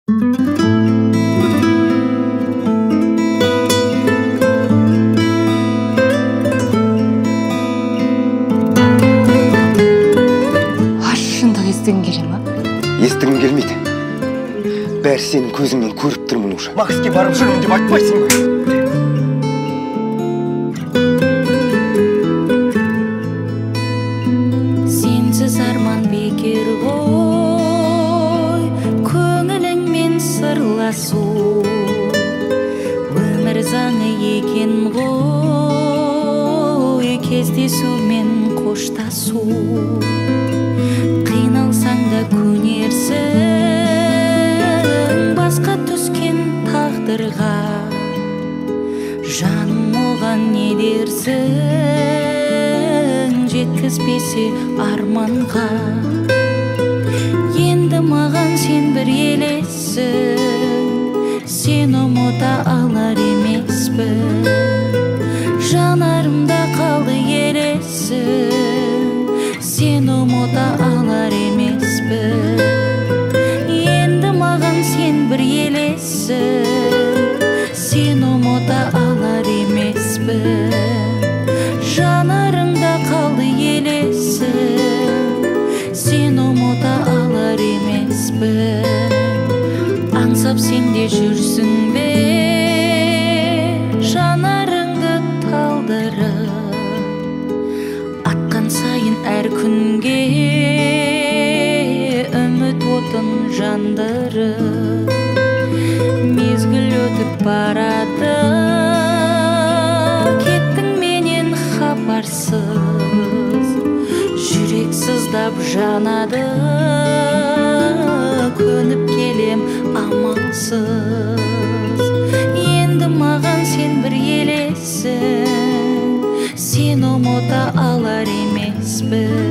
Естігім келмейді. Бәрі сенің көзіңнен көріп тұрмын уже. Макске барып жүрмін деп айтпайсың ба? Сенсіз арман бекер ғой, көңіліңмен сырласу. Өмір заңы екен ғой, кездесумен қоштасу. Қиналсаң да көнерсің басқа түскен тағдырға. Жаным оған не дерсің, жеткізбесе арманға. Енді маған сен бір елессің, сен ұмыта алар емеспін. Жанарымда қалды елесің, сен ұмыта алар емеспін. Енді маған сен бір елессің, сен ұмыта алар емеспін. Жанарымда қалды елесің, сен ұмыта алар емеспін. Аңсап сен де жүрсің бе жанарыңды талдырып, атқан сайын әр күнге үміт отын жандырып. Мезгіл өтіп барады, кеттің менен хабарсыз. Жүрек сыздап жанады, көніп келем амалсыз. Енді маған сен бір елессің, сен ұмыта алар емеспін.